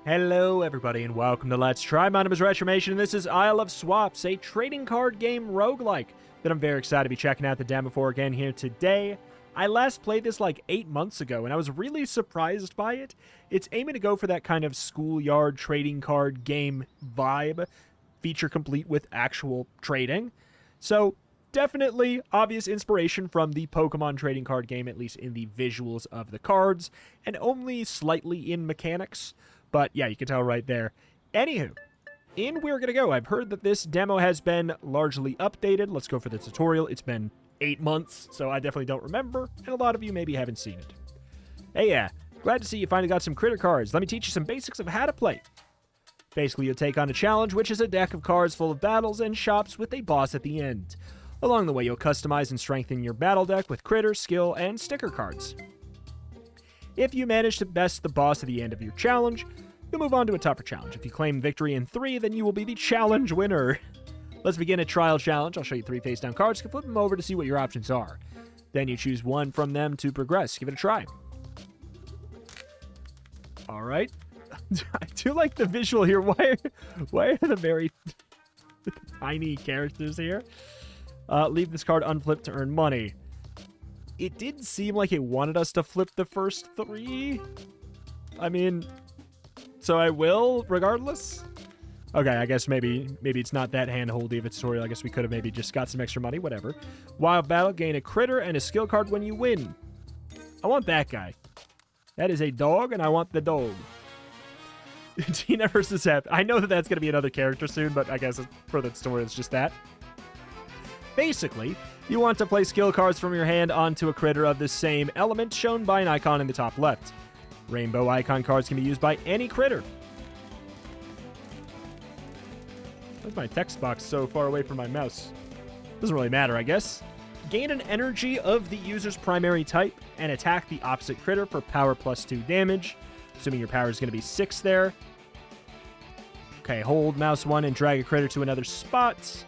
Hello everybody and welcome to Let's Try. My name is Retromation and this is Isle of Swaps, a trading card game roguelike that I'm very excited to be checking out the demo for again here today. I last played this like 8 months ago and I was really surprised by it. It's aiming to go for that kind of schoolyard trading card game vibe, feature complete with actual trading. So definitely obvious inspiration from the Pokemon trading card game, at least in the visuals of the cards, and only slightly in mechanics. But yeah, you can tell right there. Anywho, in We're Gonna Go, I've heard that this demo has been largely updated. Let's go for the tutorial. It's been 8 months, so I definitely don't remember, and a lot of you maybe haven't seen it. Hey, yeah, glad to see you finally got some critter cards. Let me teach you some basics of how to play. Basically, you'll take on a challenge, which is a deck of cards full of battles and shops with a boss at the end. Along the way, you'll customize and strengthen your battle deck with critter, skill, and sticker cards. If you manage to best the boss at the end of your challenge, you'll move on to a tougher challenge. If you claim victory in 3, then you will be the challenge winner. Let's begin a trial challenge. I'll show you 3 face-down cards. You can flip them over to see what your options are. Then you choose one from them to progress. Give it a try. All right. I do like the visual here. Why are the very tiny characters here? Leave this card unflipped to earn money. It did seem like it wanted us to flip the first 3. I mean, so I will, regardless. Okay, I guess maybe it's not that hand-holdy of a tutorial. I guess we could have maybe just got some extra money, whatever. Wild Battle, gain a critter and a skill card when you win. I want that guy. That is a dog, and I want the dog. Tina versus Hep. I know that that's going to be another character soon, but I guess for the story, it's just that. Basically, you want to play skill cards from your hand onto a critter of the same element shown by an icon in the top left. Rainbow icon cards can be used by any critter. Why's my text box so far away from my mouse? Doesn't really matter, I guess. Gain an energy of the user's primary type and attack the opposite critter for power +2 damage. Assuming your power is going to be 6 there. Okay, hold mouse 1 and drag a critter to another spot.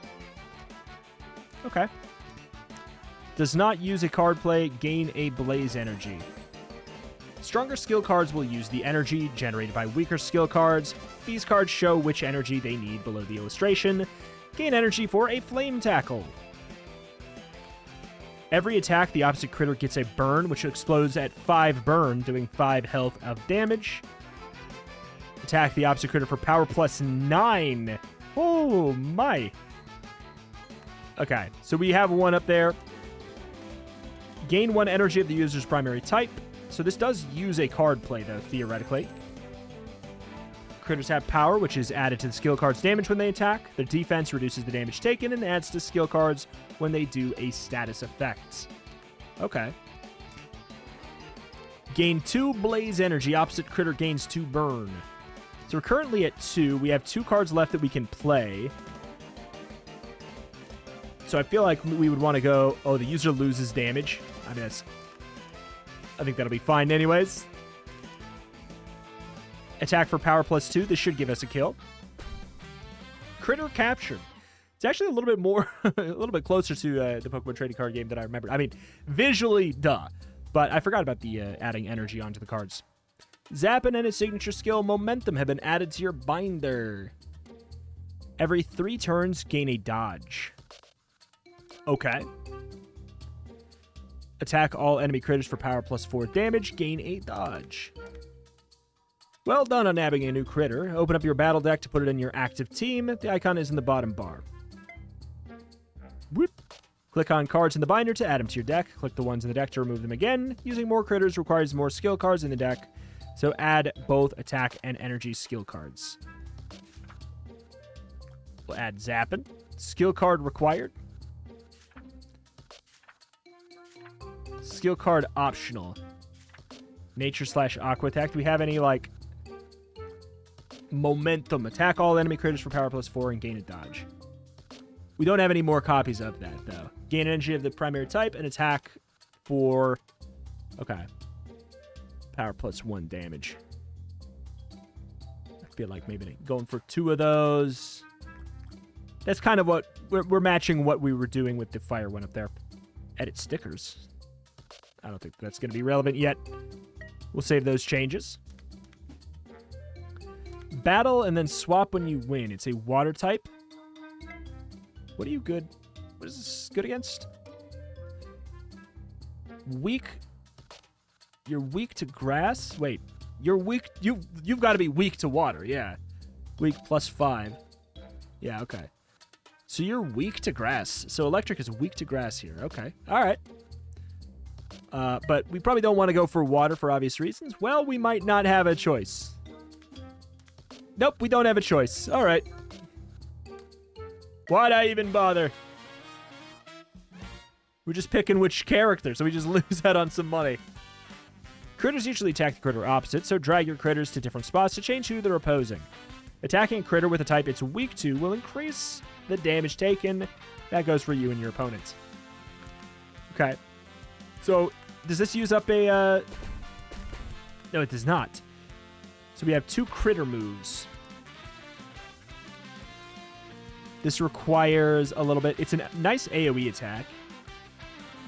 Okay. Does not use a card play, gain a blaze energy. Stronger skill cards will use the energy generated by weaker skill cards. These cards show which energy they need below the illustration. Gain energy for a flame tackle. Every attack, the opposite critter gets a burn, which explodes at 5 burn, doing 5 health of damage. Attack the opposite critter for power +9. Oh my. Okay, so we have one up there. Gain 1 energy of the user's primary type. So this does use a card play, though, theoretically. Critters have power, which is added to the skill card's damage when they attack. Their defense reduces the damage taken and adds to skill cards when they do a status effect. Okay. Gain 2 blaze energy. Opposite critter gains 2 burn. So we're currently at 2. We have 2 cards left that we can play. So I feel like we would want to go, oh, the user loses damage. I mean, I think that'll be fine anyways. Attack for power +2. This should give us a kill. Critter captured. It's actually a little bit more, a little bit closer to the Pokemon trading card game that I remember. I mean, visually, duh. But I forgot about the adding energy onto the cards. Zappin and his signature skill, Momentum, have been added to your binder. Every 3 turns, gain a dodge. Okay. Attack all enemy critters for power +4 damage. Gain a dodge. Well done on nabbing a new critter. Open up your battle deck to put it in your active team. The icon is in the bottom bar. Whoop. Click on cards in the binder to add them to your deck. Click the ones in the deck to remove them again. Using more critters requires more skill cards in the deck. So add both attack and energy skill cards. We'll add Zappin. Skill card required. Skill card optional. Nature/Aqua attack. Do we have any, like, Momentum? Attack all enemy critters for power +4 and gain a dodge. We don't have any more copies of that, though. Gain energy of the primary type and attack for... Okay. Power +1 damage. I feel like maybe going for 2 of those. That's kind of what... We're matching what we were doing with the fire one up there. Edit stickers. I don't think that's going to be relevant yet. We'll save those changes. Battle and then swap when you win. It's a water type. What are you good? What is this good against? Weak. You're weak to grass? Wait. You're weak. You've got to be weak to water. Yeah. Weak +5. Yeah, okay. So you're weak to grass. So electric is weak to grass here. Okay. All right. But we probably don't want to go for water for obvious reasons. Well, we might not have a choice. Nope, we don't have a choice. All right. Why'd I even bother? We're just picking which character, so we just lose out on some money. Critters usually attack the critter opposite, so drag your critters to different spots to change who they're opposing. Attacking a critter with a type it's weak to will increase the damage taken. That goes for you and your opponent. Okay. So, does this use up a... No, it does not. So we have 2 critter moves. This requires a little bit... It's a nice AoE attack.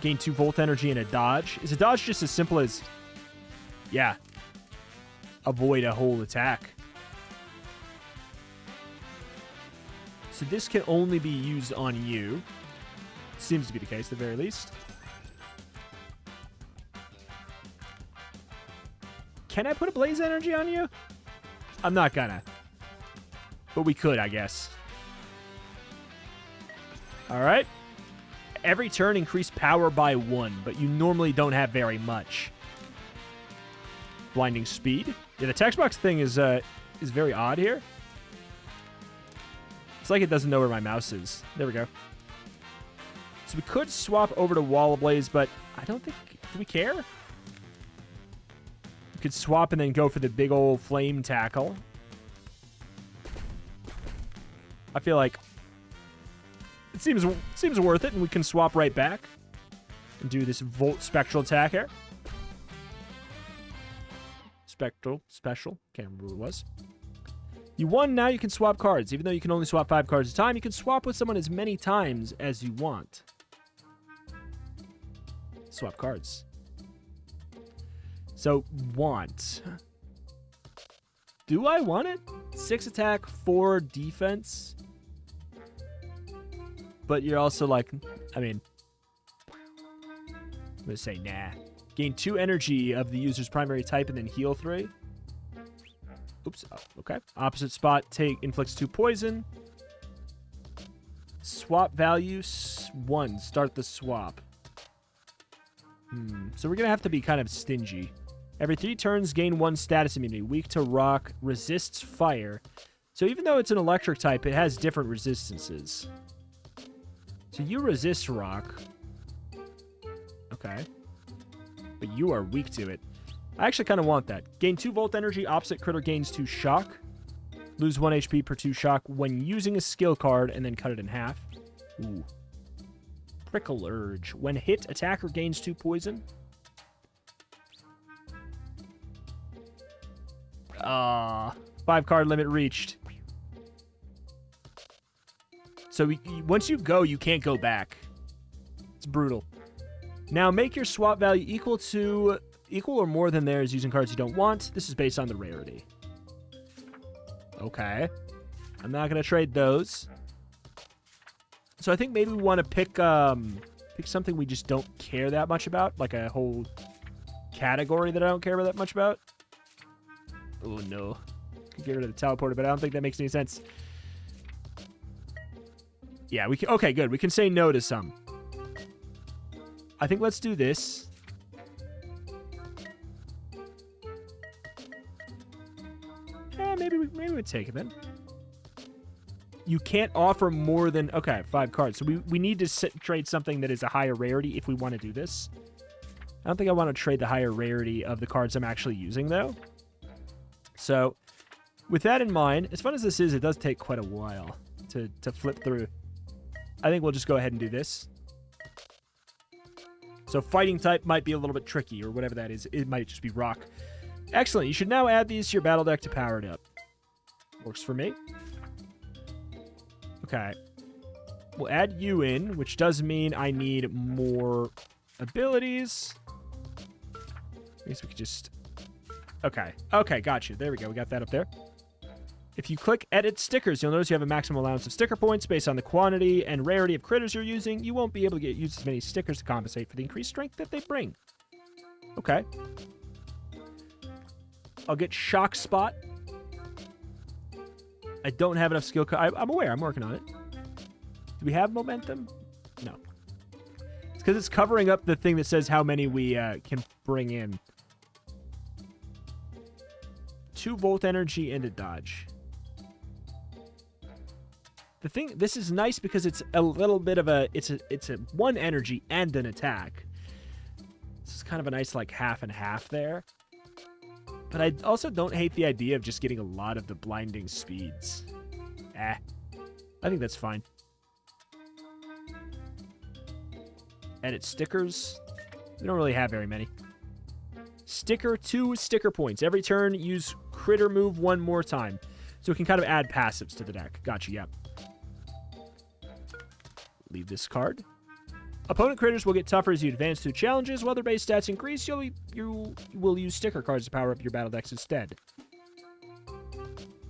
Gain 2 volt energy and a dodge. Is a dodge just as simple as... Yeah. Avoid a whole attack. So this can only be used on you. Seems to be the case, at the very least. Can I put a blaze energy on you? I'm not gonna. But we could, I guess. Alright. Every turn increase power by 1, but you normally don't have very much. Blinding speed. Yeah, the text box thing is very odd here. It's like it doesn't know where my mouse is. There we go. So we could swap over to Wall of Blaze, but I don't think... Do we care? We could swap and then go for the big old flame tackle. I feel like it seems worth it, and we can swap right back and do this Volt Spectral attack here. Special. Can't remember who it was. You won, now you can swap cards. Even though you can only swap 5 cards at a time, you can swap with someone as many times as you want. Swap cards. So, want. Do I want it? 6 attack, 4 defense. But you're also like, I mean, I'm going to say nah. Gain 2 energy of the user's primary type and then heal 3. Oops. Oh, okay. Opposite spot, inflicts 2 poison. Swap value 1. Start the swap. So we're going to have to be kind of stingy. Every 3 turns, gain 1 status immunity. Weak to rock, resists fire. So even though it's an electric type, it has different resistances. So you resist rock. Okay. But you are weak to it. I actually kind of want that. Gain 2 volt energy. Opposite critter gains 2 shock. Lose 1 HP per 2 shock when using a skill card and then cut it in half. Ooh. Prickle Urge. When hit, attacker gains 2 poison. 5 card limit reached. So once you go, you can't go back. It's brutal. Now make your swap value equal or more than theirs using cards you don't want. This is based on the rarity. Okay. I'm not going to trade those. So I think maybe we want to pick something we just don't care that much about, like a whole category that I don't care that much about. Oh no. Get rid of the teleporter, but I don't think that makes any sense. Yeah, we can. Okay, good. We can say no to some. I think let's do this. Yeah, maybe we take it then. You can't offer more than... Okay, 5 cards. So we need to trade something that is a higher rarity if we want to do this. I don't think I want to trade the higher rarity of the cards I'm actually using, though. So, with that in mind, as fun as this is, it does take quite a while to flip through. I think we'll just go ahead and do this. So fighting type might be a little bit tricky, or whatever that is. It might just be rock. Excellent. You should now add these to your battle deck to power it up. Works for me. Okay. We'll add you in, which does mean I need more abilities. I guess we could just... Okay. Okay, got you. There we go. We got that up there. If you click Edit Stickers, you'll notice you have a maximum allowance of sticker points based on the quantity and rarity of critters you're using. You won't be able to use as many stickers to compensate for the increased strength that they bring. Okay. I'll get Shock Spot. I don't have enough skill. I'm aware. I'm working on it. Do we have momentum? No. It's because it's covering up the thing that says how many we can bring in. 2 volt energy and a dodge. The thing, this is nice because it's a little bit of a, it's a 1 energy and an attack. This is kind of a nice like half and half there. But I also don't hate the idea of just getting a lot of the blinding speeds. I think that's fine. Edit stickers. We don't really have very many. Sticker 2 sticker points. Every turn, use critter move 1 more time. So we can kind of add passives to the deck. Gotcha, yep. Leave this card. Opponent critters will get tougher as you advance through challenges. While their base stats increase, you will use sticker cards to power up your battle decks instead.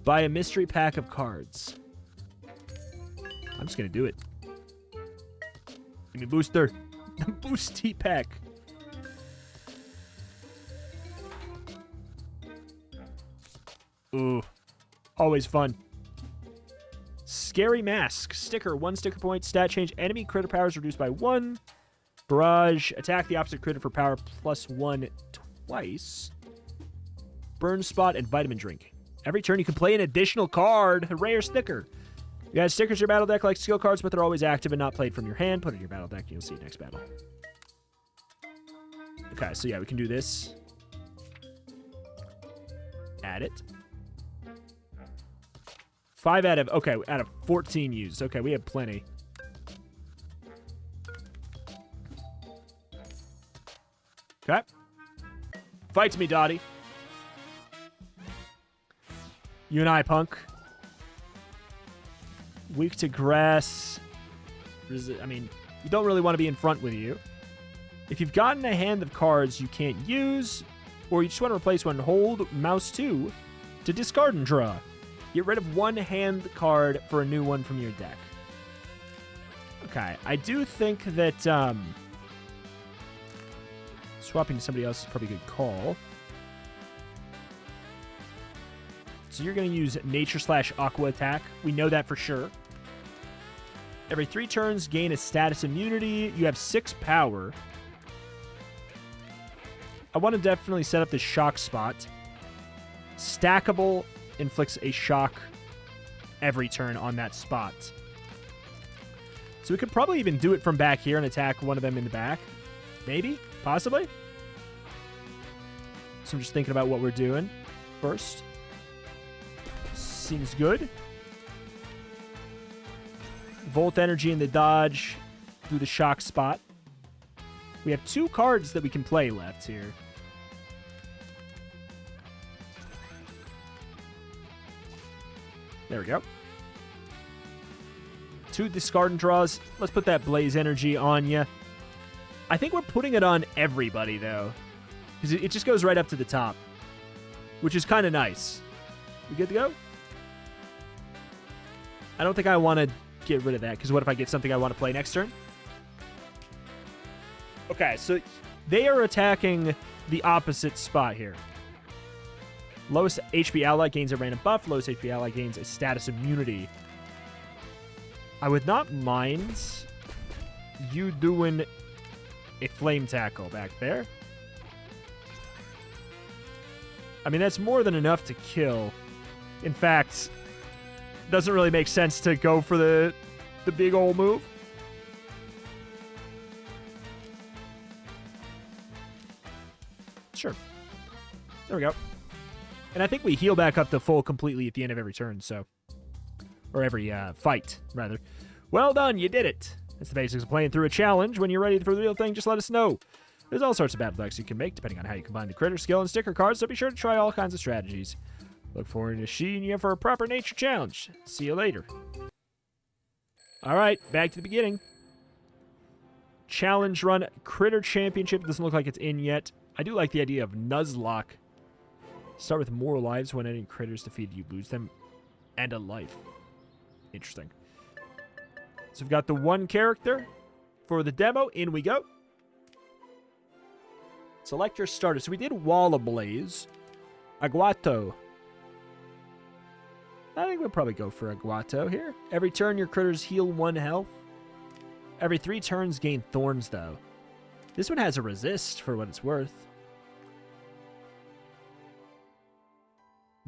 Buy a mystery pack of cards. I'm just going to do it. Give me booster. Boosty pack. Ooh. Always fun. Scary Mask. Sticker. 1 sticker point. Stat change. Enemy critter powers reduced by 1. Barrage. Attack the opposite critter for power +1 twice. Burn Spot and Vitamin Drink. Every turn you can play an additional card. A rare sticker. You add stickers to your battle deck like skill cards, but they're always active and not played from your hand. Put it in your battle deck and you'll see it next battle. Okay, so yeah, we can do this. Add it. 5 out of 14 used. Okay, we have plenty. Okay. Fight me, Dottie. You and I, punk. Weak to grass. I mean, you don't really want to be in front with you. If you've gotten a hand of cards you can't use, or you just want to replace one, hold mouse 2 to discard and draw. Get rid of 1 hand card for a new one from your deck. Okay, I do think that swapping to somebody else is probably a good call. So you're going to use Nature/Aqua Attack. We know that for sure. Every 3 turns, gain a status immunity. You have 6 power. I want to definitely set up the Shock Spot. Stackable inflicts a shock every turn on that spot. So we could probably even do it from back here and attack one of them in the back. Maybe? Possibly? So I'm just thinking about what we're doing first. Seems good. Volt Energy in the dodge through the Shock Spot. We have 2 cards that we can play left here. There we go. 2 discard and draws. Let's put that Blaze Energy on you. I think we're putting it on everybody, though. Because it just goes right up to the top. Which is kind of nice. We good to go? I don't think I want to get rid of that. Because what if I get something I want to play next turn? Okay, so they are attacking the opposite spot here. Lowest HP ally gains a random buff. Lowest HP ally gains a status immunity. I would not mind you doing a flame tackle back there. I mean, that's more than enough to kill. In fact, doesn't really make sense to go for the big old move. Sure. There we go. And I think we heal back up to full completely at the end of every turn, so. Or every fight, rather. Well done, you did it. That's the basics of playing through a challenge. When you're ready for the real thing, just let us know. There's all sorts of battle decks you can make, depending on how you combine the critter skill and sticker cards, so be sure to try all kinds of strategies. Look forward to seeing you for a proper nature challenge. See you later. Alright, back to the beginning. Challenge run, Critter Championship. Doesn't look like it's in yet. I do like the idea of Nuzlocke. Start with more lives when any critters defeated, you lose them. And a life. Interesting. So we've got the one character for the demo. In we go. Select your starter. So we did Wall Ablaze. Aguato. I think we'll probably go for Aguato here. Every turn, your critters heal 1 health. Every 3 turns, gain thorns, though. This one has a resist for what it's worth.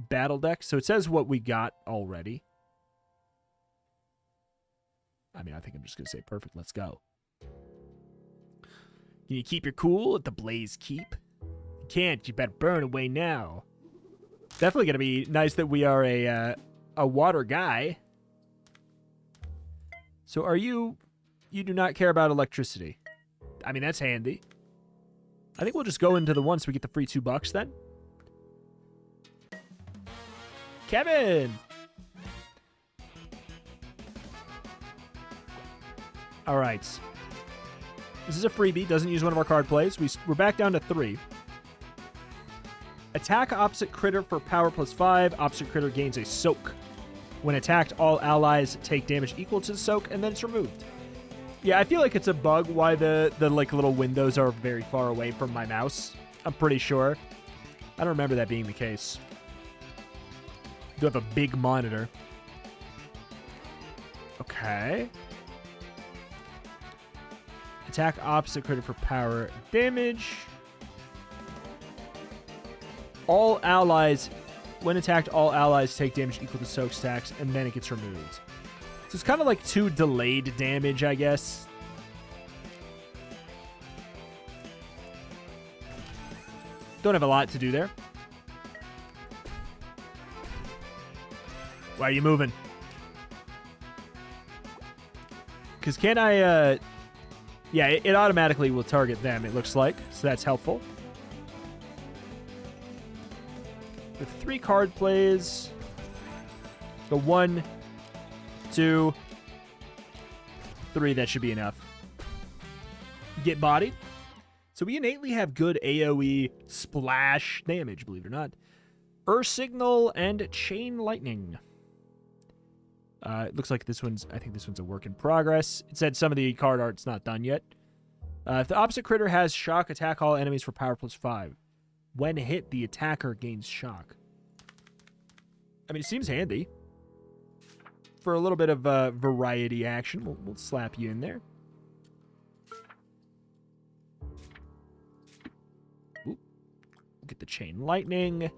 Battle deck. So it says what we got already. I mean, I think I'm just going to say perfect. Let's go. Can you keep your cool at the Blaze Keep? You can't. You better burn away now. Definitely going to be nice that we are a water guy. So are you... You do not care about electricity. I mean, that's handy. I think we'll just go into the one so we get the free $2 then. Kevin! All right. This is a freebie. Doesn't use one of our card plays. We're back down to 3. Attack opposite critter for power +5. Opposite critter gains a soak. When attacked, all allies take damage equal to the soak, and then it's removed. Yeah, I feel like it's a bug why the like little windows are very far away from my mouse. I'm pretty sure. I don't remember that being the case. Do have a big monitor. Okay. Attack opposite critter for power damage. All allies, when attacked, all allies take damage equal to soak stacks, and then it gets removed. So it's kind of like 2 delayed damage, I guess. Don't have a lot to do there. Why are you moving? Because can I... Yeah, it automatically will target them, it looks like. So that's helpful. With 3 card plays. The 1, 2, 3, that should be enough. Get bodied. So we innately have good AoE splash damage, believe it or not. Earth Signal and Chain Lightning. It looks like this one's, I think this one's a work in progress. It said some of the card art's not done yet. If the opposite critter has shock, attack all enemies for power +5. When hit, the attacker gains shock. I mean, it seems handy. For a little bit of variety action, we'll slap you in there. Oop. Get the Chain Lightning.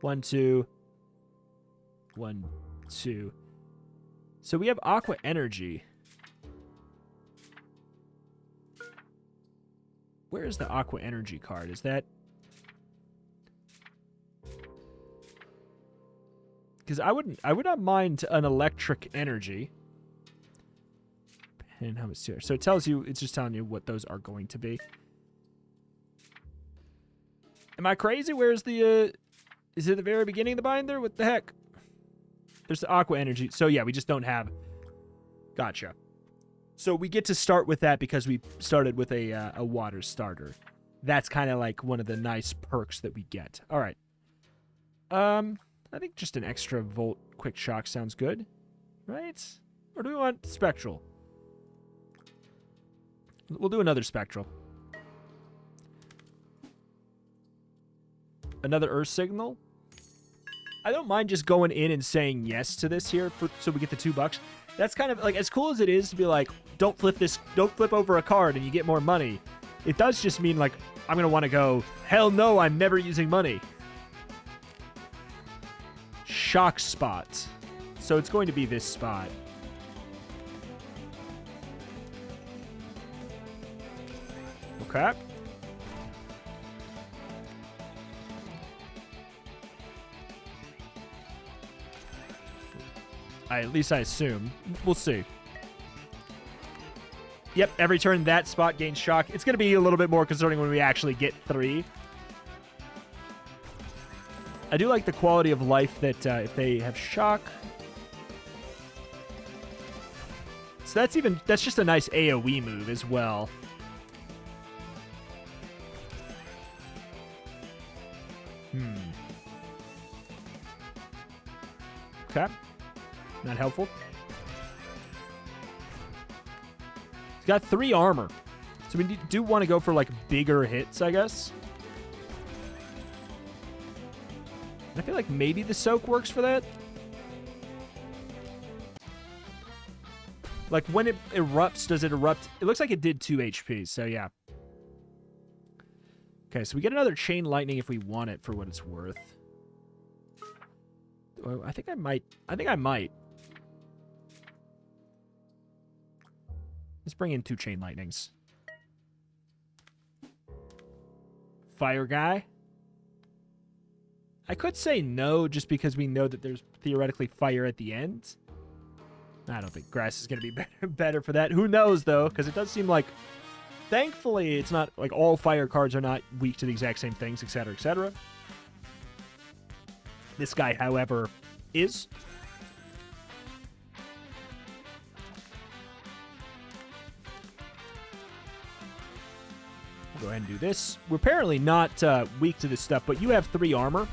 1, 2. 1, 2. So we have Aqua Energy. Where is the Aqua Energy card? Is that... Because I would not mind an Electric Energy. And how much here? So it tells you, it's just telling you what those are going to be. Am I crazy? Where's the, is it the very beginning of the binder? What the heck? There's the Aqua Energy. So yeah, we just don't have, gotcha. So we get to start with that because we started with a water starter. That's kind of like one of the nice perks that we get. All right. I think just an extra Volt Quick Shock sounds good, right? Or do we want Spectral? We'll do another Spectral. Another Earth Signal. I don't mind just going in and saying yes to this here so we get the $2. That's kind of like, as cool as it is to be like, don't flip over a card and you get more money. It does just mean like, I'm going to want to go, hell no, I'm never using money. Shock Spot. So it's going to be this spot. Okay. At least I assume. We'll see. Yep, every turn that spot gains shock. It's going to be a little bit more concerning when we actually get 3. I do like the quality of life that if they have shock. So that's just a nice AoE move as well. Okay. Not helpful. He's got 3 armor. So we do want to go for, like, bigger hits, I guess. I feel like maybe the soak works for that. Like, when it erupts, does it erupt? It looks like it did 2 HP, so yeah. Okay, so we get another chain lightning if we want it for what it's worth. Oh, I think I might. Let's bring in 2 chain lightnings. Fire guy. I could say no just because we know that there's theoretically fire at the end. I don't think grass is going to be better for that. Who knows, though, because it does seem like, thankfully, it's not like all fire cards are not weak to the exact same things, etc., etc. This guy, however, is. Go ahead and do this. We're apparently not weak to this stuff, but you have 3 armor.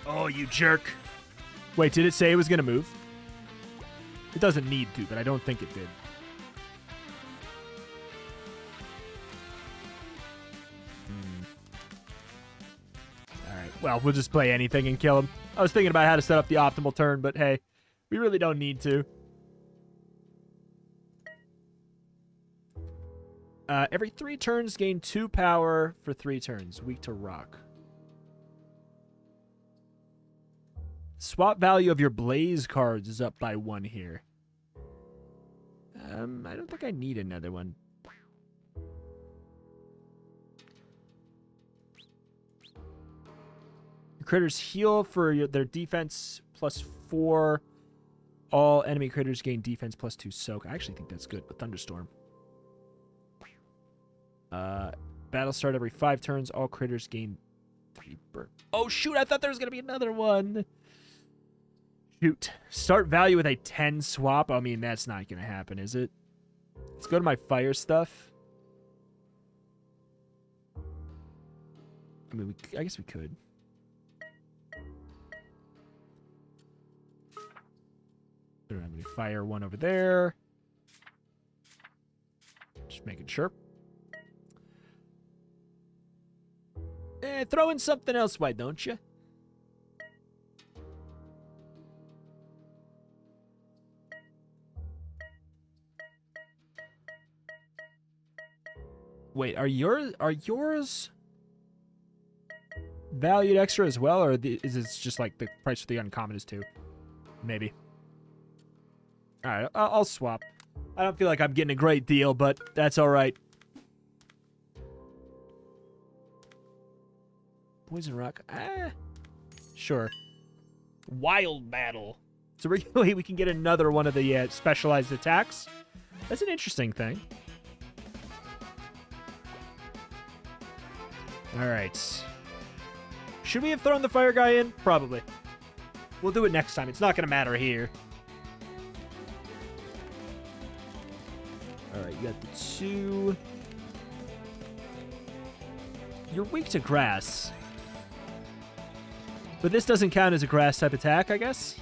Oh, you jerk. Wait, did it say it was going to move? It doesn't need to, but I don't think it did. Alright, well, we'll just play anything and kill him. I was thinking about how to set up the optimal turn, but hey, we really don't need to. Every 3 turns, gain 2 power for 3 turns. Weak to rock. Swap value of your blaze cards is up by 1 here. I don't think I need another one. Your critters heal for their defense +4. All enemy critters gain defense +2 soak. I actually think that's good with Thunderstorm. Battle start every 5 turns. All critters gain 3 burn. Oh, shoot. I thought there was going to be another one. Shoot. Start value with a 10 swap. I mean, that's not going to happen, is it? Let's go to my fire stuff. I mean, I guess we could. I don't have any fire one over there. Just making sure. Throw in something else, why don't you? Wait, are yours valued extra as well, or is this just like the price for the uncommon is 2? Maybe. All right, I'll swap. I don't feel like I'm getting a great deal, but that's all right. Poison rock. Sure. Wild battle. So we can get another one of the specialized attacks. That's an interesting thing. All right. Should we have thrown the fire guy in? Probably. We'll do it next time. It's not going to matter here. All right, you got the 2. You're weak to grass. But this doesn't count as a grass type attack, I guess?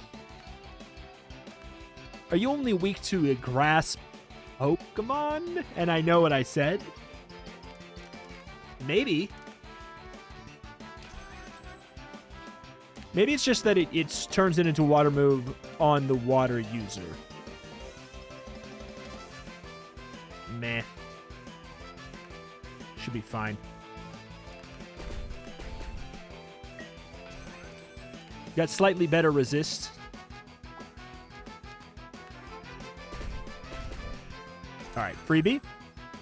Are you only weak to a grass Pokemon? And I know what I said. Maybe. Maybe it's just that it turns it into a water move on the water user. Meh. Should be fine. Got slightly better resist. Alright, freebie.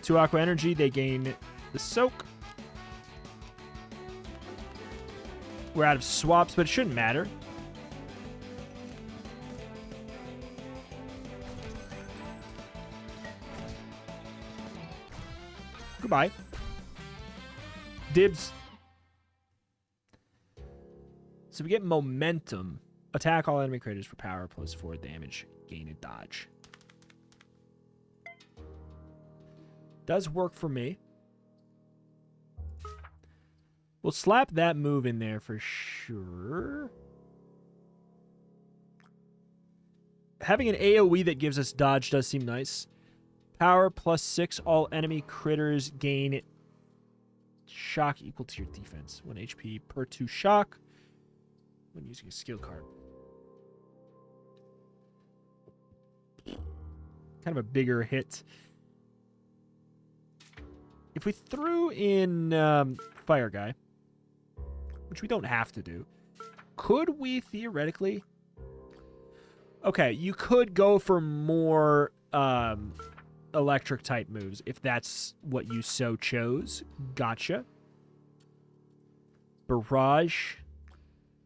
2 aqua energy, they gain the soak. We're out of swaps, but it shouldn't matter. Goodbye. Dibs. So we get momentum. Attack all enemy creatures for power +4 damage. Gain and dodge. Does work for me. We'll slap that move in there for sure. Having an AoE that gives us dodge does seem nice. Power +6. All enemy critters gain shock equal to your defense. 1 HP per 2 shock when using a skill card. Kind of a bigger hit. If we threw in Fire Guy, which we don't have to do, could we theoretically... Okay, you could go for more electric type moves if that's what you so chose. Gotcha. Barrage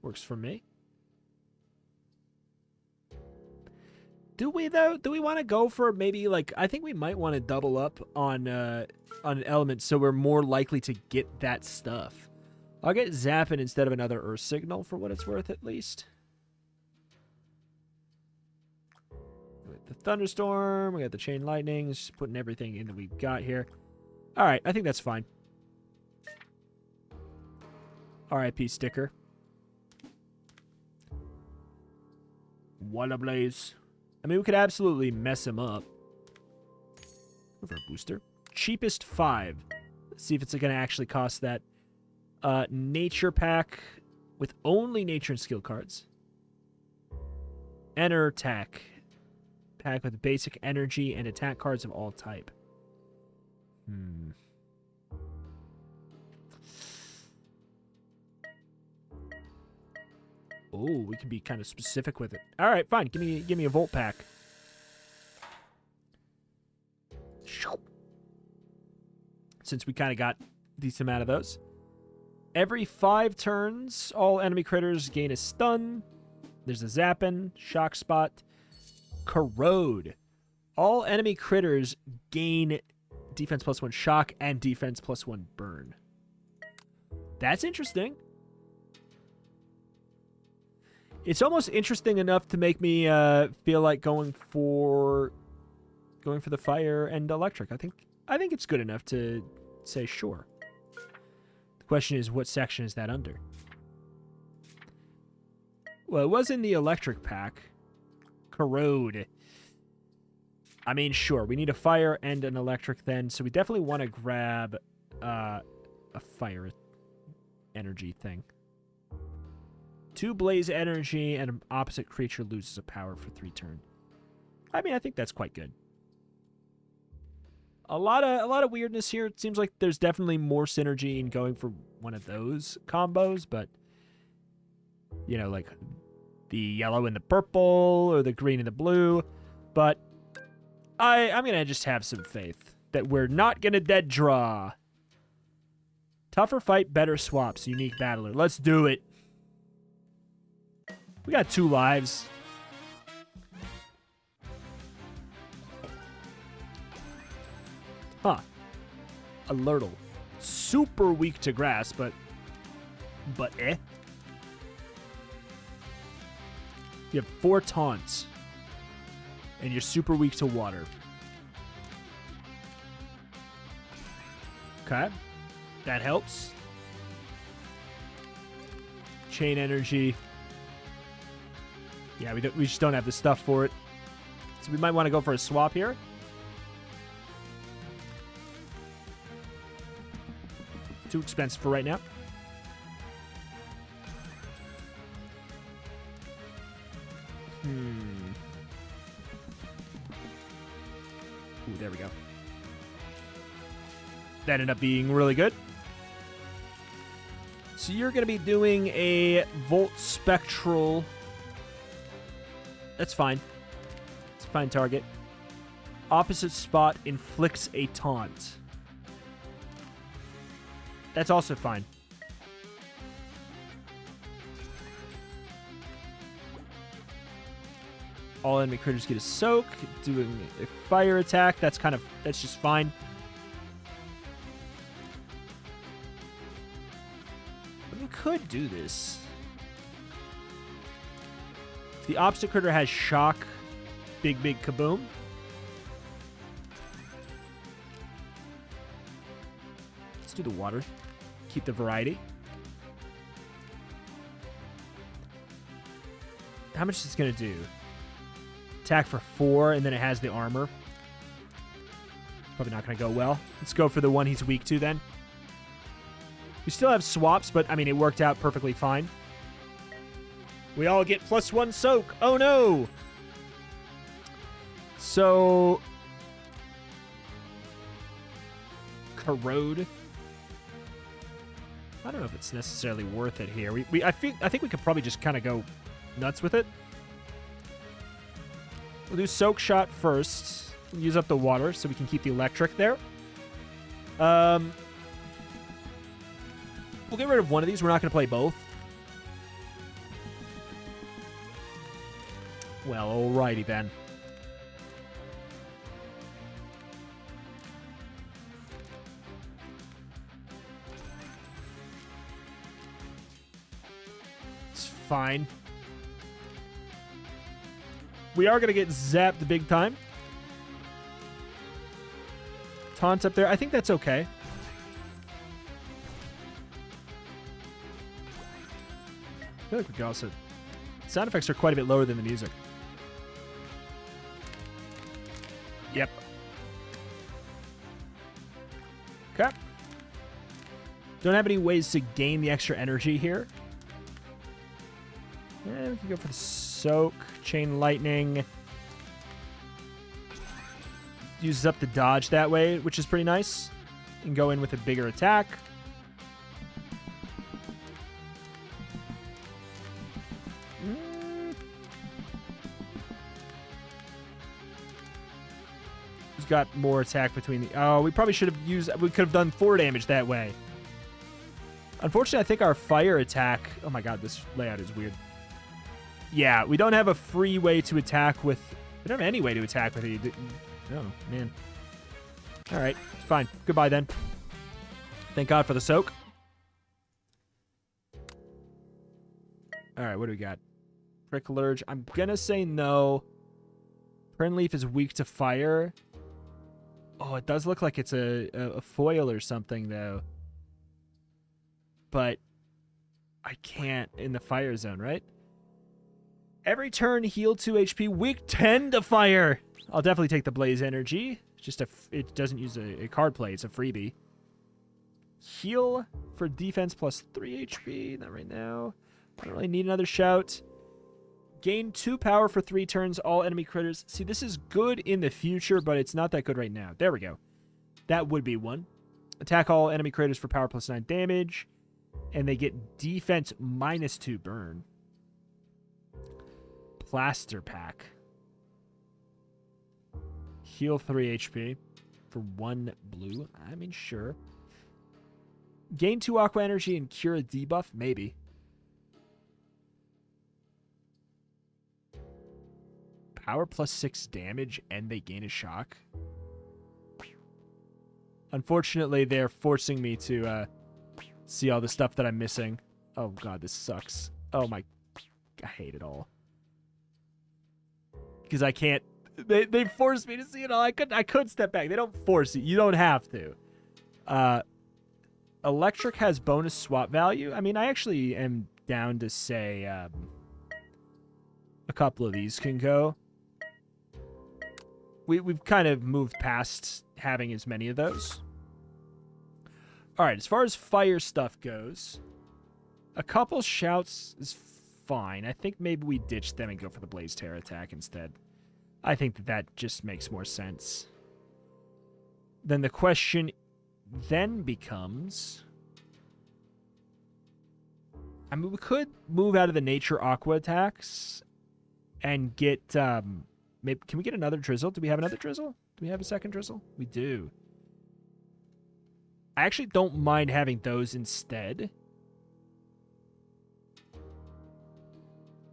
works for me. Do we though? Do we want to go for maybe like, I think we might want to double up on an element so we're more likely to get that stuff. I'll get Zappin instead of another Earth Signal for what it's worth at least. The Thunderstorm, we got the Chain Lightning, just putting everything in that we've got here. All right, I think that's fine. RIP sticker. What a blaze. I mean, we could absolutely mess him up. Go for a booster. Cheapest 5. Let's see if it's going to actually cost that. Nature pack with only nature and skill cards. Enter attack. Pack with basic energy and attack cards of all type. Oh, we can be kind of specific with it. All right, fine. Give me a Volt pack. Since we kind of got a decent amount of those. Every 5 turns, all enemy critters gain a stun. There's a Zappin, Shock Spot, Corrode. All enemy critters gain defense +1 shock and defense +1 burn. That's interesting. It's almost interesting enough to make me feel like going for the fire and electric. I think it's good enough to say sure. The question is, what section is that under? Well, it was in the electric pack. Corrode. I mean, sure, we need a fire and an electric then, so we definitely want to grab a fire energy thing. 2 blaze energy and an opposite creature loses a power for 3 turns. I mean, I think that's quite good. A lot of weirdness here. It seems like there's definitely more synergy in going for one of those combos, but you know, like the yellow and the purple or the green and the blue. But I'm gonna just have some faith that we're not gonna dead draw. Tougher fight, better swaps. Unique battler. Let's do it. We got 2 lives. Huh. Alertle. Super weak to grass, but eh. You have 4 taunts. And you're super weak to water. Okay. That helps. Chain energy. Yeah, we just don't have the stuff for it. So we might want to go for a swap here. Too expensive for right now. Ooh, there we go. That ended up being really good. So you're going to be doing a Volt Spectral. That's fine. It's a fine target. Opposite spot inflicts a taunt. That's also fine. All enemy critters get a soak. Doing a fire attack. That's just fine. But we could do this. If the opposite critter has shock, big kaboom. Let's do the water. Keep the variety. How much is this going to do? Attack for 4, and then it has the armor. Probably not going to go well. Let's go for the one he's weak to then. We still have swaps, but, I mean, it worked out perfectly fine. We all get +1 soak. Oh, no! So... Corrode. I don't know if it's necessarily worth it here. I think we could probably just kind of go nuts with it. We'll do Soak Shot first. We'll use up the water so we can keep the electric there. We'll get rid of one of these. We're not going to play both. Well, alrighty then. It's fine. We are going to get zapped big time. Taunt up there. I think that's okay. I feel like we could also... Sound effects are quite a bit lower than the music. Yep. Okay. Don't have any ways to gain the extra energy here. Yeah, we can go for the Soak. Chain Lightning. Uses up the dodge that way, which is pretty nice. And go in with a bigger attack. Who's got more attack between the... Oh, we probably should have used... We could have done 4 damage that way. Unfortunately, I think our fire attack... Oh my god, this layout is weird. Yeah, we don't have a free way to attack with... We don't have any way to attack with it. Oh, man. Alright, fine. Goodbye, then. Thank God for the soak. Alright, what do we got? Pricklerge. I'm gonna say no. Pernleaf is weak to fire. Oh, it does look like it's a foil or something, though. But I can't in the fire zone, right? Every turn, heal 2 HP, weak 10 to fire. I'll definitely take the Blaze Energy. Just it doesn't use a card play. It's a freebie. Heal for defense plus 3 HP. Not right now. I don't really need another shout. Gain 2 power for 3 turns, all enemy critters. See, this is good in the future, but it's not that good right now. There we go. That would be one. Attack all enemy critters for power plus 9 damage. And they get defense minus 2 burn. Plaster Pack. Heal 3 HP for 1 blue. I mean, sure. Gain 2 Aqua Energy and cure a debuff? Maybe. Power plus 6 damage and they gain a shock. Unfortunately, they're forcing me to see all the stuff that I'm missing. Oh god, this sucks. Oh my... I hate it all. Because I can't... They force me to see it all. I could step back. They don't force it. You don't have to. Electric has bonus swap value. I mean, I actually am down to say a couple of these can go. We've kind of moved past having as many of those. All right, as far as fire stuff goes, a couple shouts is fine. I think maybe we ditch them and go for the Blaze Terror attack instead. I think that just makes more sense. Then the question then becomes... I mean, we could move out of the nature aqua attacks and get... maybe, can we get another drizzle? Do we have another drizzle? Do we have a second drizzle? We do. I actually don't mind having those instead.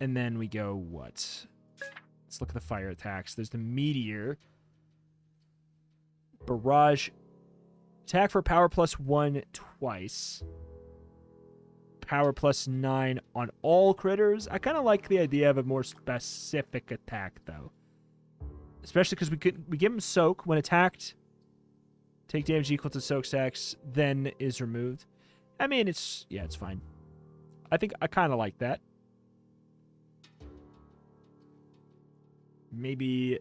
And then we go, what? Let's look at the fire attacks. There's the Meteor. Barrage. Attack for power plus 1 twice. Power plus 9 on all critters. I kind of like the idea of a more specific attack, though. Especially because we give him Soak when attacked. Take damage equal to Soak's X, then is removed. I mean, it's... Yeah, it's fine. I think I kind of like that. Maybe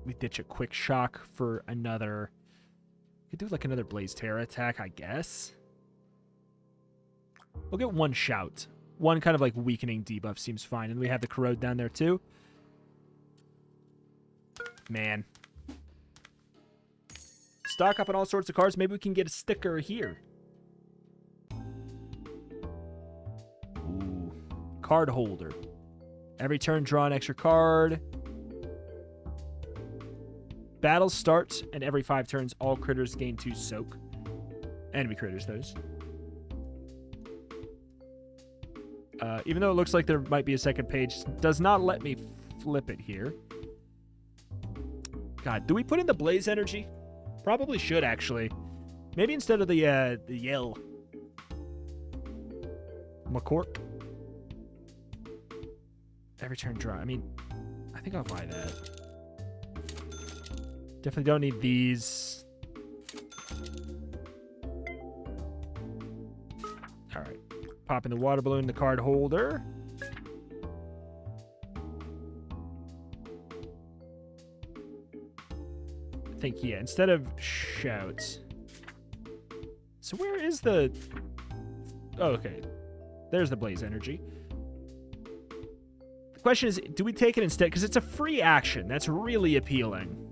we ditch a quick shock for another. We could do like another Blaze Terror attack, I guess. We'll get one shout. One kind of like weakening debuff seems fine. And we have the corrode down there too. Man. Stock up on all sorts of cards. Maybe we can get a sticker here. Ooh. Card holder. Every turn, draw an extra card. Battles start, and every 5 turns, all critters gain 2 soak. Enemy critters, those. Even though it looks like there might be a second page, does not let me flip it here. God, do we put in the Blaze energy? Probably should, actually. Maybe instead of the Yell. McCork. Every turn draw. I mean, I think I'll buy that. Definitely don't need these. All right. Pop in the water balloon, the card holder. I think, yeah, instead of shouts. So where is the... Oh, okay. There's the Blaze energy. The question is, do we take it instead? Because it's a free action. That's really appealing.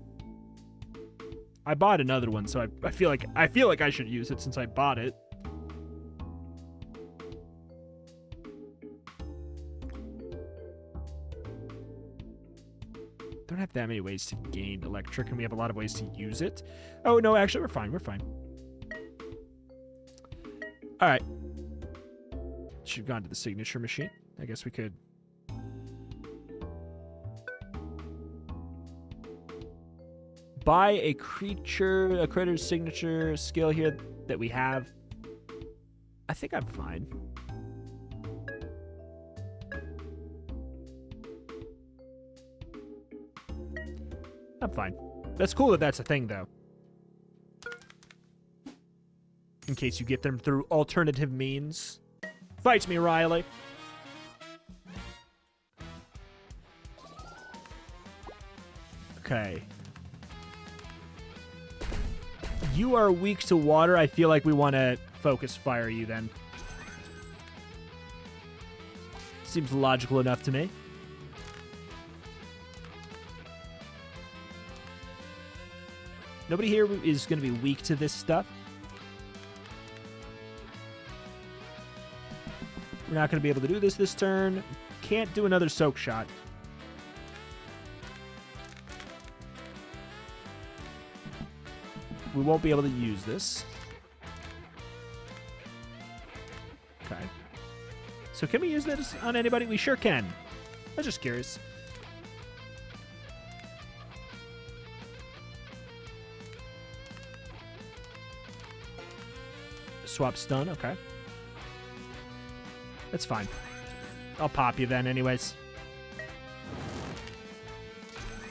I bought another one, so I feel like I should use it since I bought it. Don't have that many ways to gain electric, and we have a lot of ways to use it. Oh, no, actually, we're fine. We're fine. All right. Should have gone to the signature machine. I guess we could. Buy a critter's signature skill here that we have. I think I'm fine. I'm fine. That's cool that that's a thing, though. In case you get them through alternative means. Fight me, Riley. Okay. You are weak to water. I feel like we want to focus fire you then. Seems logical enough to me. Nobody here is going to be weak to this stuff. We're not going to be able to do this turn. Can't do another soak shot. We won't be able to use this. Okay. So can we use this on anybody? We sure can. I was just curious. Swap stun, okay. That's fine. I'll pop you then anyways.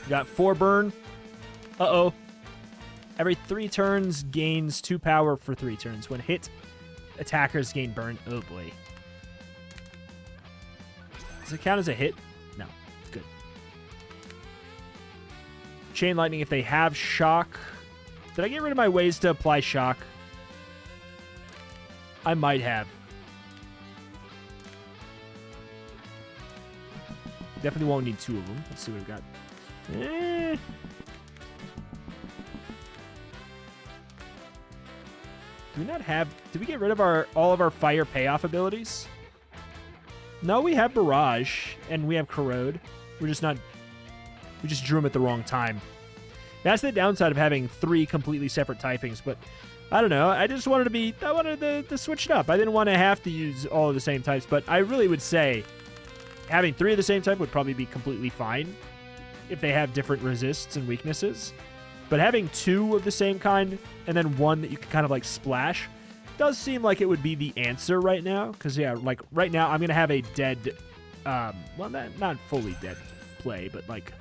You got 4 burn. Uh-oh. Every 3 turns gains 2 power for 3 turns. When hit, attackers gain burn. Oh boy. Does it count as a hit? No. Good. Chain lightning if they have shock. Did I get rid of my ways to apply shock? I might have. Definitely won't need 2 of them. Let's see what we've got. Do we not have... Did we get rid of all of our fire payoff abilities? No, we have Barrage, and we have Corrode. We're just not... We just drew them at the wrong time. That's the downside of having 3 completely separate typings, but... I don't know. I just wanted to be... I wanted to switch it up. I didn't want to have to use all of the same types, but I really would say having 3 of the same type would probably be completely fine if they have different resists and weaknesses. But having 2 of the same kind and then 1 that you can kind of like splash does seem like it would be the answer right now. Because, yeah, like right now I'm going to have a dead... well, not fully dead play, but like...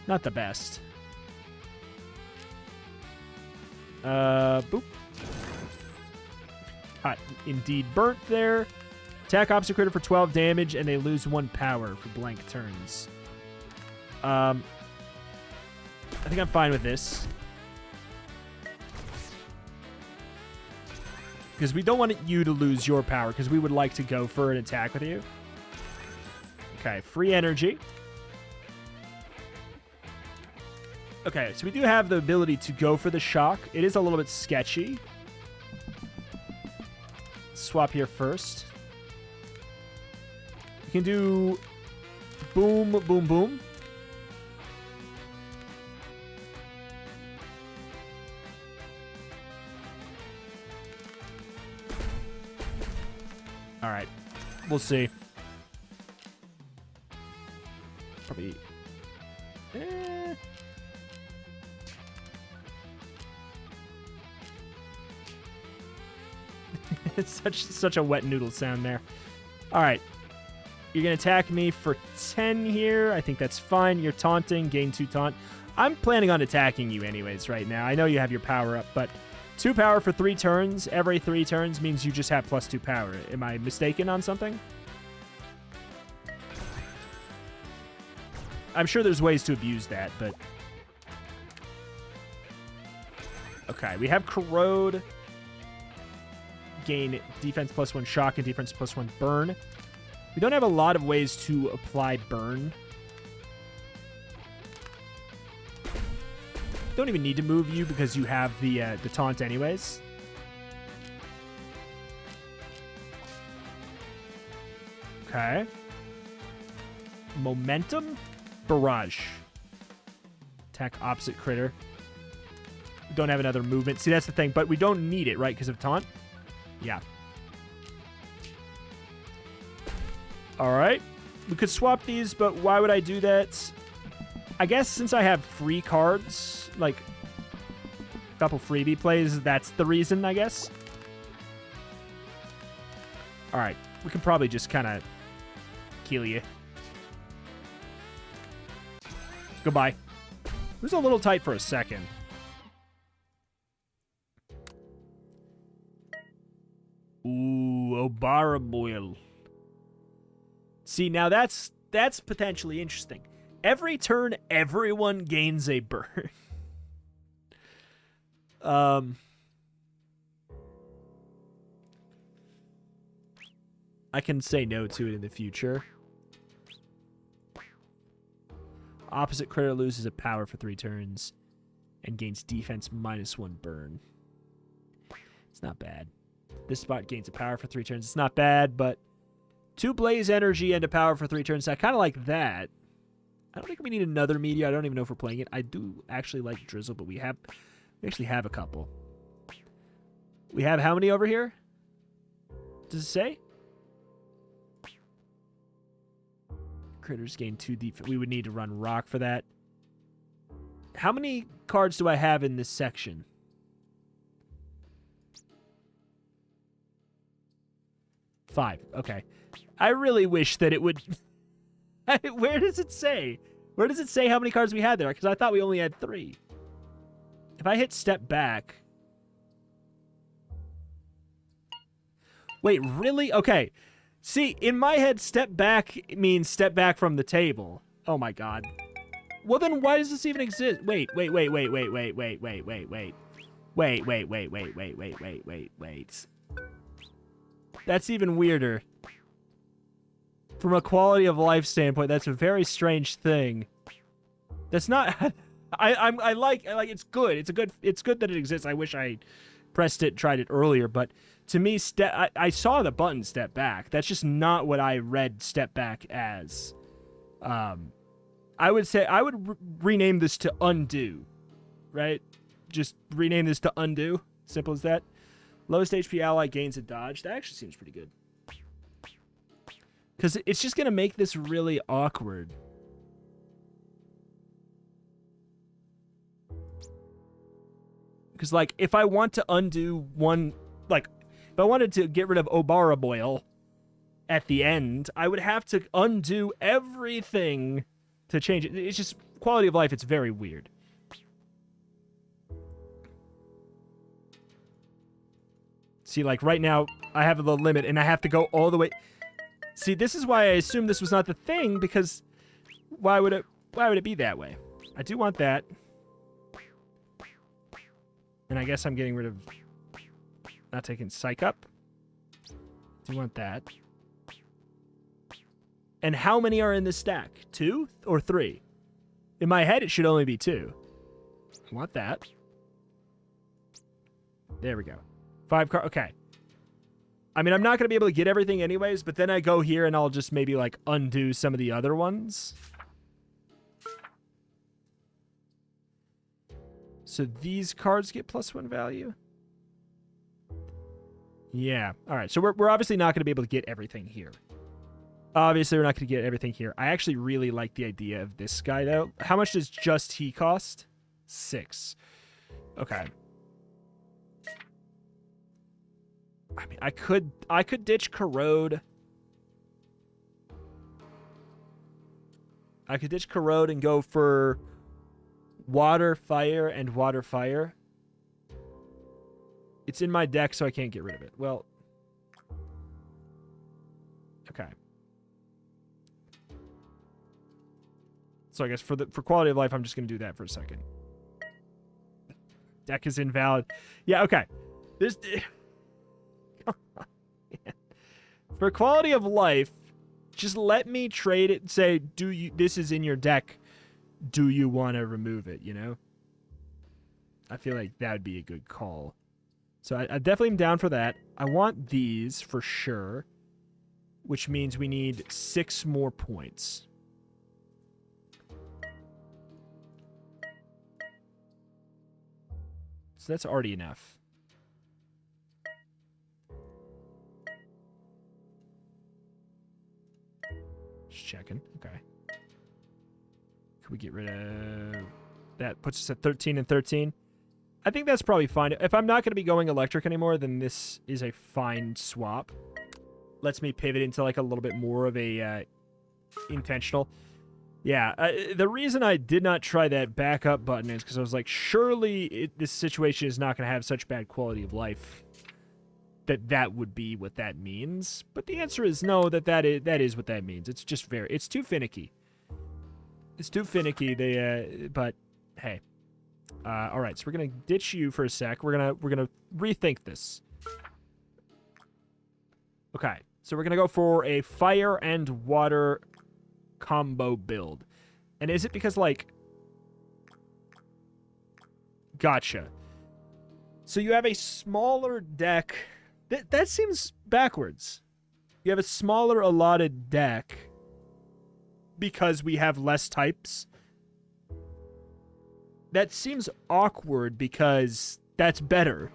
Not the best. Boop. Hot, indeed burnt there. Attack opposite critter for 12 damage, and they lose 1 power for blank turns. I think I'm fine with this. Because we don't want you to lose your power, because we would like to go for an attack with you. Okay, free energy. Okay, so we do have the ability to go for the shock. It is a little bit sketchy. Swap here first. We can do boom, boom, boom. All right, we'll see. Probably. It's such a wet noodle sound there. All right. You're going to attack me for 10 here. I think that's fine. You're taunting. Gain 2 taunt. I'm planning on attacking you anyways right now. I know you have your power up, but 2 power for 3 turns. Every 3 turns means you just have plus 2 power. Am I mistaken on something? I'm sure there's ways to abuse that, but... Okay, we have Corrode. Gain defense plus 1 shock and defense plus 1 burn. We don't have a lot of ways to apply burn. Don't even need to move you because you have the taunt anyways. Okay. Momentum. Barrage. Attack opposite critter. We don't have another movement. See, that's the thing, but we don't need it, right, because of taunt? Yeah. All right. We could swap these, but why would I do that? I guess since I have free cards, like a couple freebie plays, that's the reason, I guess. All right. We can probably just kind of kill you. Goodbye. It was a little tight for a second. Ooh, Obaraboil. See, now that's potentially interesting. Every turn, everyone gains a burn. I can say no to it in the future. Opposite critter loses a power for 3 turns and gains defense minus 1 burn. It's not bad. This spot gains a power for 3 turns. It's not bad, but 2 blaze energy and a power for 3 turns. I kind of like that. I don't think we need another meteor. I don't even know if we're playing it. I do actually like Drizzle, but we actually have a couple. We have how many over here? Does it say? Critters gain 2 defense. We would need to run rock for that. How many cards do I have in this section? 5. Okay. I really wish that it would... Where does it say? Where does it say how many cards we had there? Because I thought we only had 3. If I hit step back... Wait, really? Okay. See, in my head, step back means step back from the table. Oh my god. Well, then why does this even exist? Wait. That's even weirder. From a quality of life standpoint, that's a very strange thing. That's not... I like it's good. It's good that it exists. I wish I pressed it, tried it earlier, but to me, I saw the button step back. That's just not what I read step back as. I would say I would rename this to undo, right? Just rename this to undo. Simple as that. Lowest HP ally gains a dodge. That actually seems pretty good. Because it's just going to make this really awkward. Because, like, if I want to undo one... Like, if I wanted to get rid of Obaraboil at the end, I would have to undo everything to change it. It's just... Quality of life, it's very weird. See, like, right now, I have the limit, and I have to go all the way. See, this is why I assumed this was not the thing, because why would it be that way? I do want that. And I guess I'm getting rid of... Not taking Psych up. Do want that. And how many are in this stack? 2 or 3? In my head, it should only be 2. I want that. There we go. 5 cards. Okay. I mean, I'm not going to be able to get everything anyways, but then I go here and I'll just maybe, like, undo some of the other ones. So these cards get +1 value? Yeah. All right. So we're obviously not going to be able to get everything here. Obviously, we're not going to get everything here. I actually really like the idea of this guy, though. How much does just he cost? 6. Okay. I mean, I could ditch Corrode. I could ditch Corrode and go for Water, Fire, and Water, Fire. It's in my deck, so I can't get rid of it. Well, okay. So I guess for quality of life, I'm just going to do that for a second. Deck is invalid. Yeah, okay. This... For quality of life, just let me trade it and say, this is in your deck. Do you want to remove it, you know? I feel like that would be a good call. So I definitely am down for that. I want these for sure, which means we need 6 more points. So that's already enough. Just checking. Okay. Could we get rid of... That puts us at 13 and 13. I think that's probably fine. If I'm not going to be going electric anymore, then this is a fine swap. Lets me pivot into like a little bit more of a intentional. Yeah, the reason I did not try that backup button is because I was like, surely this situation is not going to have such bad quality of life that would be what that means. But the answer is no, that is what that means. It's just it's too finicky. It's too finicky. But hey. All right, so we're gonna ditch you for a sec. We're gonna rethink this. Okay, so we're gonna go for a fire and water combo build. And is it because like... Gotcha. So you have a smaller deck. That seems backwards. You have a smaller allotted deck because we have less types. That seems awkward because that's better.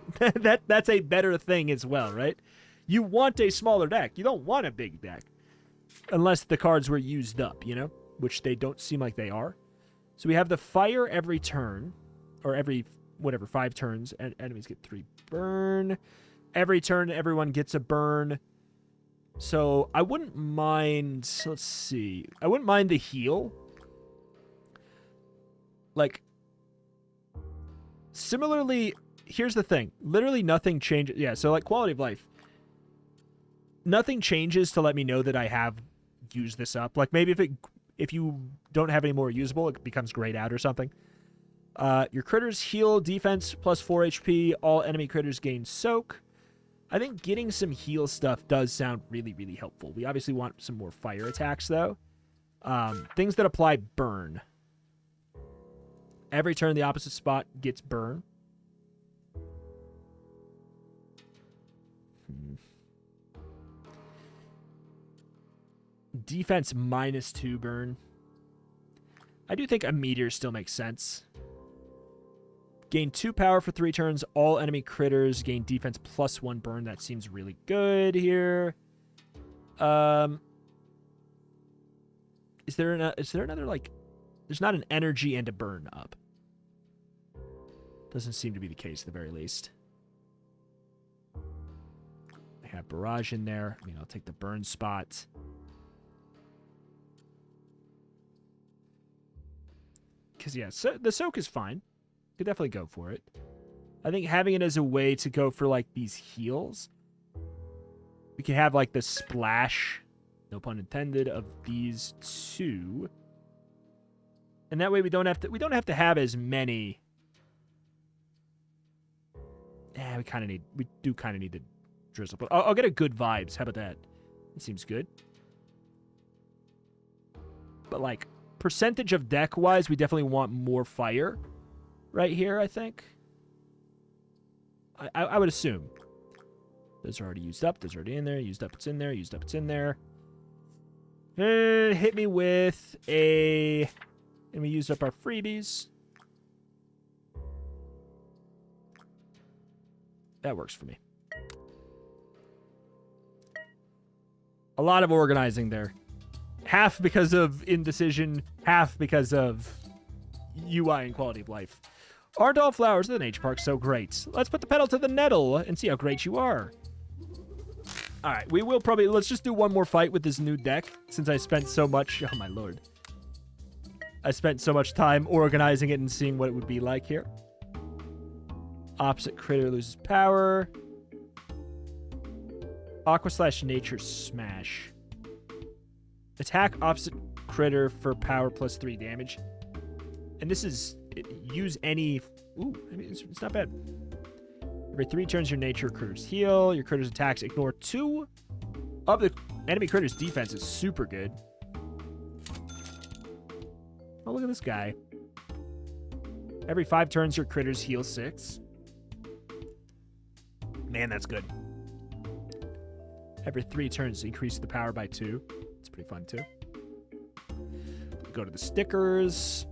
That's a better thing as well, right? You want a smaller deck. You don't want a big deck. Unless the cards were used up, you know? Which they don't seem like they are. So we have the fire every turn. Or every, whatever, 5 turns. And enemies get 3 burn. Every turn, everyone gets a burn. So I wouldn't mind... Let's see. I wouldn't mind the heal. Like... Similarly, here's the thing. Literally nothing changes. Yeah, so like quality of life. Nothing changes to let me know that I have used this up. Like maybe if you don't have any more usable, it becomes grayed out or something. Your critters heal defense plus 4 HP. All enemy critters gain soak. I think getting some heal stuff does sound really, really helpful. We obviously want some more fire attacks though. Things that apply burn. Every turn, the opposite spot gets burn. Defense -2 burn. I do think a meteor still makes sense. Gain 2 power for 3 turns. All enemy critters gain defense +1 burn. That seems really good here. Is there another like... There's not an energy and a burn up. Doesn't seem to be the case at the very least. I have barrage in there. I mean, I'll take the burn spot. Because, yeah, so the soak is fine. Could definitely go for it. I think having it as a way to go for, like, these heals We can have like the splash, no pun intended, of these two. And that way we don't have to have as many. Yeah, we do kind of need the drizzle. But I'll get a good vibes. How about that? It seems good. But like percentage of deck wise, we definitely want more fire right here, I think. I would assume. Those are already used up. Those are already in there. Used up, it's in there. Used up, it's in there. Hit me with a... And we used up our freebies. That works for me. A lot of organizing there. Half because of indecision, half because of UI and quality of life. Aren't all flowers in the nature park so great? Let's put the pedal to the nettle and see how great you are. Alright, we will probably... Let's just do one more fight with this new deck, since I spent so much... Oh my lord. I spent so much time organizing it and seeing what it would be like here. Opposite critter loses power. Aqua/nature smash. Attack opposite critter for power plus 3 damage. And this is... Use any... Ooh, I mean, it's not bad. Every 3 turns, your nature critters heal. Your critters' attacks ignore 2 of the enemy critters' defense is super good. Oh, look at this guy. Every 5 turns, your critters heal 6. Man, that's good. Every 3 turns, increase the power by 2. It's pretty fun, too. Go to the stickers.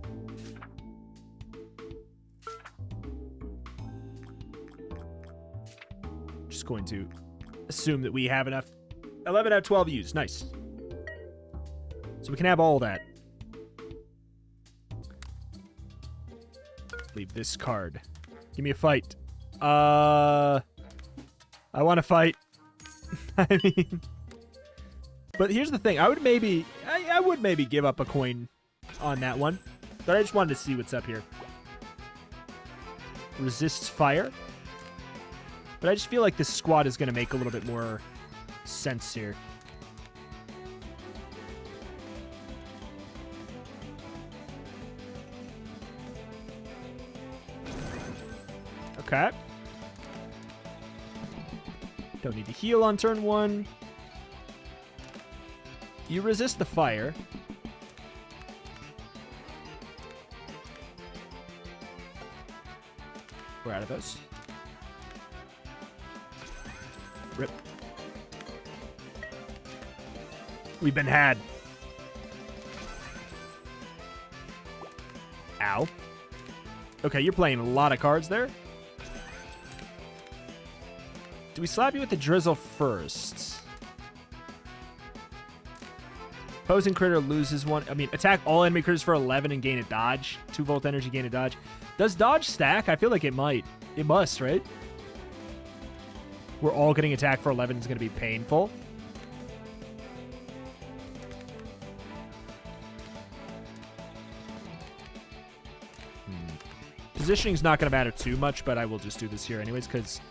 Just going to assume that we have enough. 11 out of 12 used. Nice. So we can have all that. Leave this card. Give me a fight. I want to fight. I mean... But here's the thing. I would maybe give up a coin on that one. But I just wanted to see what's up here. Resists fire. But I just feel like this squad is going to make a little bit more sense here. Okay. Don't need to heal on turn 1. You resist the fire. We're out of those. Rip. We've been had. Ow. Okay, you're playing a lot of cards there. Do we slap you with the drizzle first? Opposing critter loses 1. I mean, attack all enemy critters for 11 and gain a dodge. 2 volt energy, gain a dodge. Does dodge stack? I feel like it might. It must, right? We're all getting attacked for 11 is going to be painful. Positioning is not going to matter too much, but I will just do this here anyways, because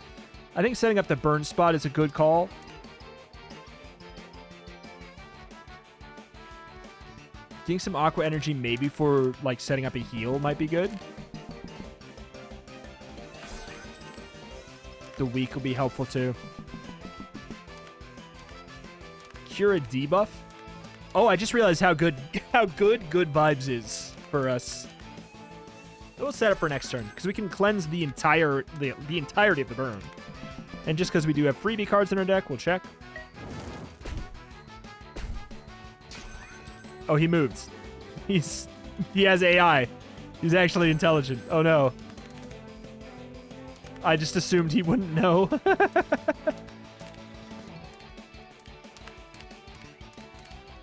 I think setting up the burn spot is a good call. Getting some aqua energy maybe for like setting up a heal might be good. The weak will be helpful too. Cure a debuff. Oh, I just realized how good good vibes is for us. We'll set up for next turn because we can cleanse the entirety of the burn. And just because we do have freebie cards in our deck, we'll check. Oh, he moves. He has AI. He's actually intelligent. Oh no. I just assumed he wouldn't know.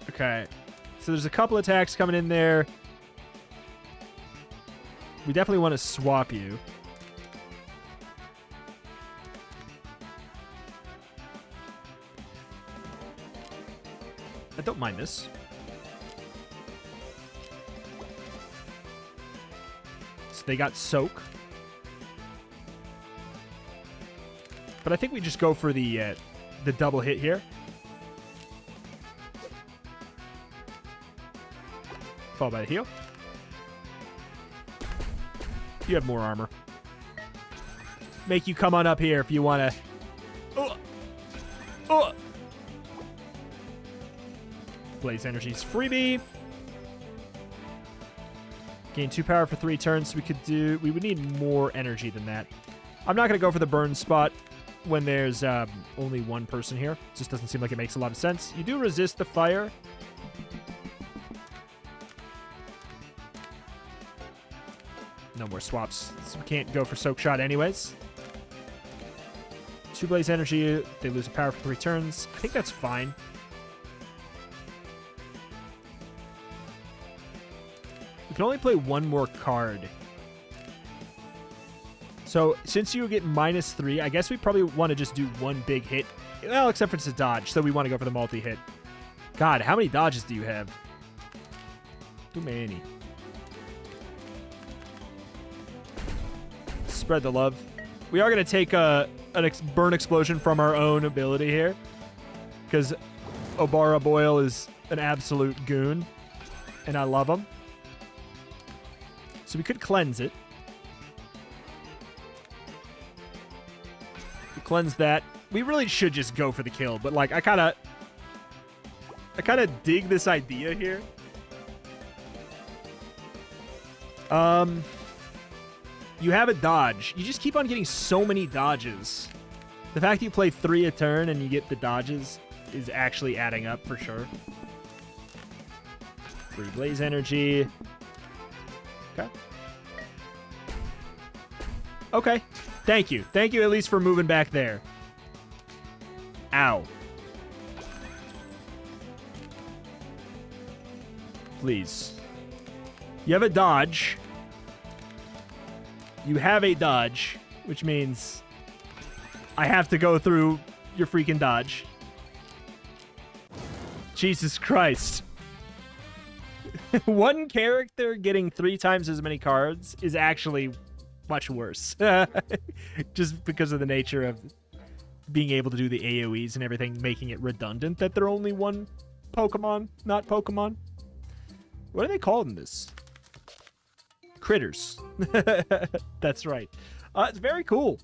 Okay. So there's a couple attacks coming in there. We definitely want to swap you. I don't mind this. So they got Soak. But I think we just go for the the double hit here. Followed by the heal. You have more armor. Make you come on up here if you want to. Blaze Energy's freebie. Gain 2 power for 3 turns. We would need more energy than that. I'm not going to go for the burn spot when there's only one person here. It just doesn't seem like it makes a lot of sense. You do resist the fire. No more swaps. So we can't go for Soak Shot anyways. 2 Blaze Energy. They lose a power for 3 turns. I think that's fine. We can only play one more card. So since you get -3, I guess we probably want to just do one big hit. Well, except for it's a dodge, so we want to go for the multi-hit. God, how many dodges do you have? Too many. Spread the love. We are going to take a burn explosion from our own ability here, because Obara Boyle is an absolute goon, and I love him. So we could cleanse it. We cleanse that. We really should just go for the kill, but like I kind of dig this idea here. You have a dodge. You just keep on getting so many dodges. The fact that you play 3 a turn and you get the dodges is actually adding up for sure. 3 Blaze Energy. Okay. Okay. Thank you. Thank you at least for moving back there. Ow. Please. You have a dodge. You have a dodge, which means I have to go through your freaking dodge. Jesus Christ. One character getting 3 times as many cards is actually much worse. Just because of the nature of being able to do the AoEs and everything, making it redundant that they're only one Pokemon, not Pokemon. What are they called in this? Critters. That's right. It's very cool.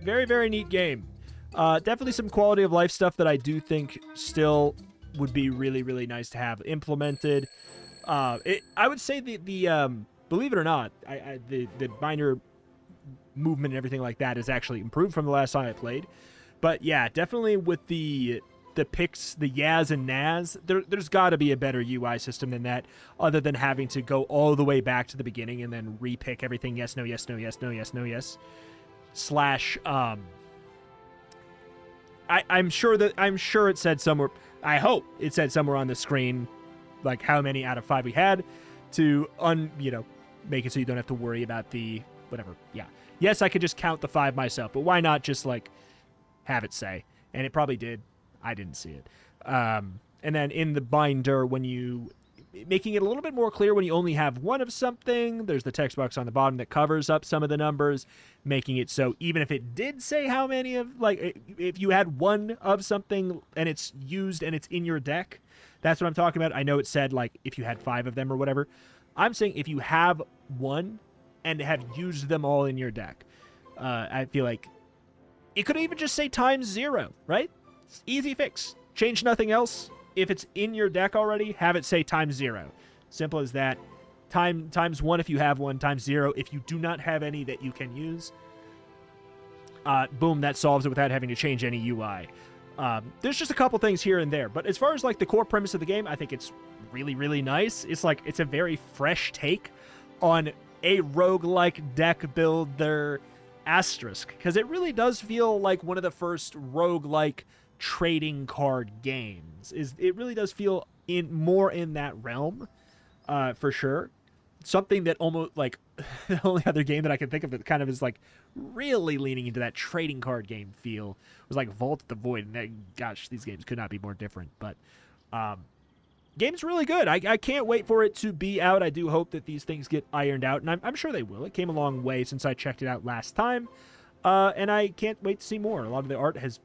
Very, very neat game. Definitely some quality of life stuff that I do think still would be really, really nice to have implemented. I would say the believe it or not, the binder movement and everything like that is actually improved from the last time I played. But yeah, definitely with the picks, the Yaz and Naz, there's got to be a better UI system than that, other than having to go all the way back to the beginning and then repick everything yes, no, yes, no, yes, no, yes, no, yes. Slash, I'm sure it said somewhere, I hope it said somewhere on the screen, like how many out of 5 we had to make it so you don't have to worry about the whatever. Yeah. Yes, I could just count the 5 myself, but why not just like have it say? And it probably did. I didn't see it. And then in the binder, when you making it a little bit more clear when you only have one of something, there's the text box on the bottom that covers up some of the numbers, making it so even if it did say how many of, like, if you had one of something and it's used and it's in your deck, that's what I'm talking about. I know it said, like, if you had 5 of them or whatever. I'm saying if you have one and have used them all in your deck, I feel like it could even just say ×0, right? It's easy fix. Change nothing else. If it's in your deck already, have it say ×0. Simple as that. Times 1 if you have one, ×0 if you do not have any that you can use. Boom, that solves it without having to change any UI. There's just a couple things here and there, but as far as like the core premise of the game, I think it's really, really nice. It's like, it's a very fresh take on a roguelike deck builder asterisk, because it really does feel like one of the first roguelike trading card games. It really does feel more in that realm, for sure. Something that almost, like, the only other game that I can think of that kind of is like really leaning into that trading card game feel was like Vault of the Void, and that, gosh, these games could not be more different. But game's really good. I can't wait for it to be out. I do hope that these things get ironed out, and I'm sure they will. It came a long way since I checked it out last time, and I can't wait to see more. A lot of the art has,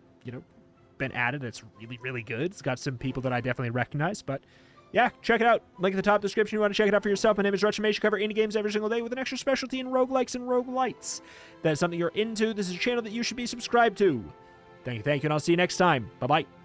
been added. It's really, really good. It's got some people that I definitely recognize, but yeah, check it out. Link in the top description. You want to check it out for yourself. My name is Retramation. Cover indie games every single day with an extra specialty in roguelikes and roguelites. If that's something you're into, this is a channel that you should be subscribed to. Thank you, and I'll see you next time. Bye-bye.